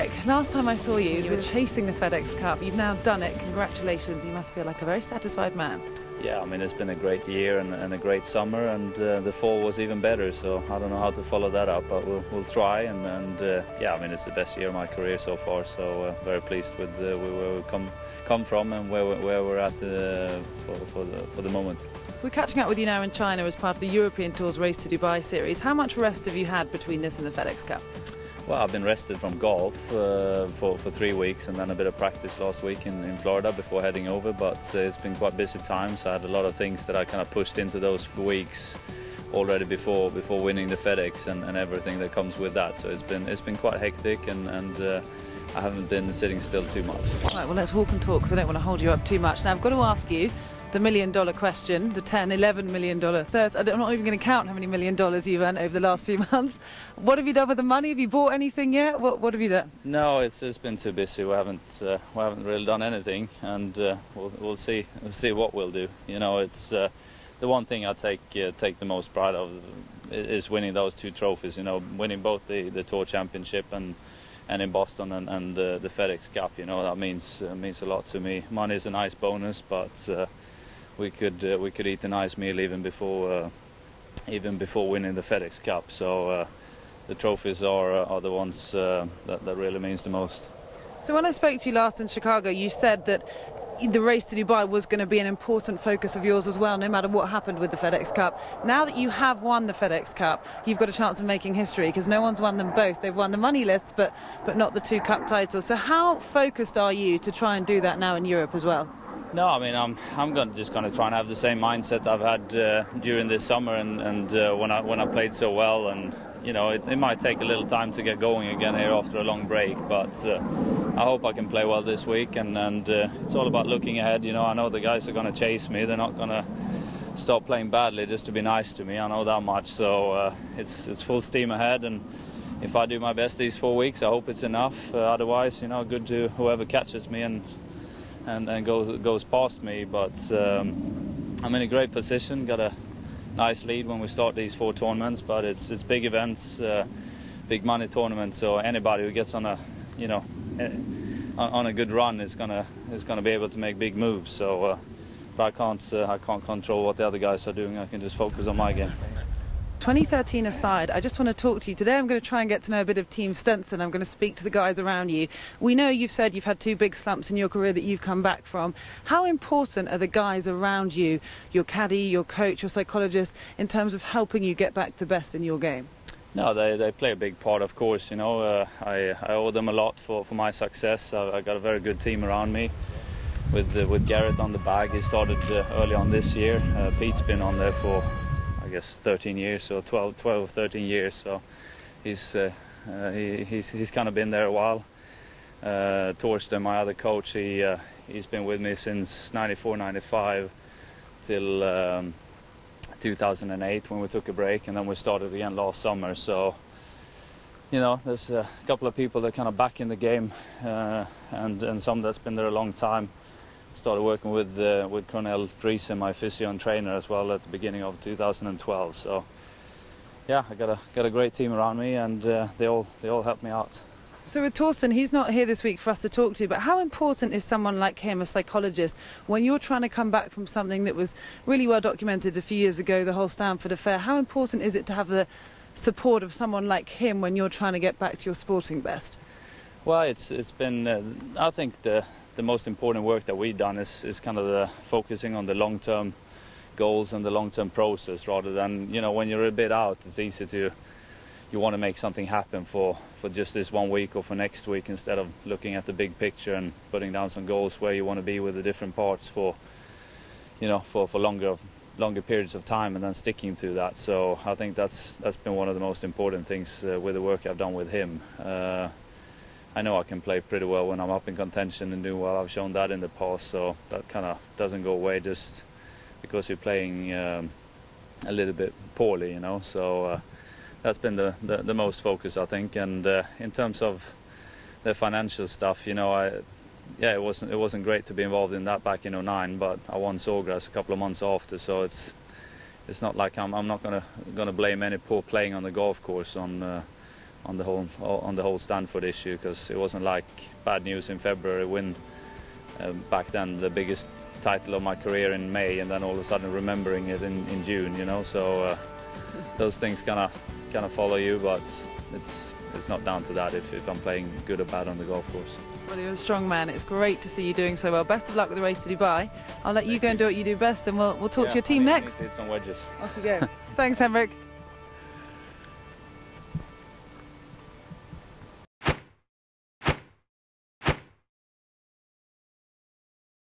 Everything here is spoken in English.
Henrik, last time I saw you, you were chasing the FedEx Cup. You've now done it. Congratulations. You must feel like a very satisfied man. Yeah, I mean, it's been a great year and a great summer, and the fall was even better, so I don't know how to follow that up, but we'll try, and yeah, I mean, it's the best year of my career so far, so very pleased with where we've come from and where we're at for the moment. We're catching up with you now in China as part of the European Tour's Race to Dubai series. How much rest have you had between this and the FedEx Cup? Well, I've been rested from golf for 3 weeks, and then a bit of practice last week in Florida before heading over, but it's been quite busy times. I had a lot of things that I kind of pushed into those weeks already before winning the FedEx and everything that comes with that, so it's been quite hectic, and I haven't been sitting still too much. Right, well, let's walk and talk, because I don't want to hold you up too much. Now, I've got to ask you the $1 million question, the $10, $11 million, I'm not even going to count how many $1 million you've earned over the last few months. What have you done with the money? Have you bought anything yet? What have you done? No, it's been too busy. We haven't really done anything, and we'll see what we'll do. You know, it's the one thing I take the most pride of is winning those 2 trophies. You know, winning both the Tour Championship and in Boston and the FedEx Cup. You know, that means a lot to me. Money is a nice bonus, but we could eat a nice meal even before winning the FedEx Cup. So the trophies are the ones that really means the most. So when I spoke to you last in Chicago, you said that the race to Dubai was going to be an important focus of yours as well, no matter what happened with the FedEx Cup. Now that you have won the FedEx Cup, you've got a chance of making history, because no one's won them both. They've won the money lists, but not the 2 cup titles. So how focused are you to try and do that now in Europe as well? No, I mean, I'm just going to try and have the same mindset I've had during this summer and when I played so well. And you know, it might take a little time to get going again here after a long break, but I hope I can play well this week. And it's all about looking ahead. You know, I know the guys are going to chase me. They're not going to stop playing badly just to be nice to me. I know that much. So it's full steam ahead. And if I do my best these 4 weeks, I hope it's enough. Otherwise, you know, good to whoever catches me and goes past me, but I'm in a great position. Got a nice lead when we start these 4 tournaments, but it's big events, big money tournaments. So anybody who gets on a on a good run is gonna be able to make big moves. So but I can't control what the other guys are doing. I can just focus on my game. 2013 aside, I just want to talk to you. Today I'm going to try and get to know a bit of Team Stenson. I'm going to speak to the guys around you. We know you've said you've had 2 big slumps in your career that you've come back from. How important are the guys around you, your caddy, your coach, your psychologist, in terms of helping you get back to the best in your game? No, they play a big part, of course. You know, I owe them a lot for my success. I got a very good team around me. With Garrett on the bag, he started early on this year. Pete's been on there for, I guess, 13 years or 12 or 13 years, so he's kind of been there a while. Torsten, my other coach, he's been with me since 94, 95 till 2008 when we took a break, and then we started again last summer. So you know, there's a couple of people that are kind of back in the game, and some that's been there a long time. Started working with Cornel Dries, my physio and trainer, as well at the beginning of 2012. So yeah, I got a great team around me, and they all help me out. So with Torsten, he's not here this week for us to talk to, but how important is someone like him, a psychologist, when you're trying to come back from something that was really well documented a few years ago, the whole Stanford affair? How important is it to have the support of someone like him when you're trying to get back to your sporting best? Well, it's been I think the most important work that we've done is kind of the focusing on the long-term goals and the long-term process, rather than, you know, when you're a bit out, it's easy to, you want to make something happen for just this 1 week or for next week, instead of looking at the big picture and putting down some goals where you want to be with the different parts for, you know, for longer periods of time, and then sticking to that. So I think that's been one of the most important things with the work I've done with him. I know I can play pretty well when I'm up in contention and do well. I've shown that in the past, so that kind of doesn't go away just because you're playing a little bit poorly, you know. So that's been the most focus, I think. And in terms of the financial stuff, you know, yeah, it wasn't great to be involved in that back in '09, but I won Sawgrass a couple of months after, so it's not like I'm not gonna blame any poor playing on the golf course on on the whole Stanford issue, because it wasn't like bad news in February, win back then the biggest title of my career in May, and then all of a sudden remembering it in June, you know. So those things kind of follow you, but it's not down to that if I'm playing good or bad on the golf course. Well, you're a strong man. It's great to see you doing so well. Best of luck with the race to Dubai. I'll let you go and do what you do best, and we'll talk to your team next. I need to hit some wedges. Off you go. Thanks, Henrik.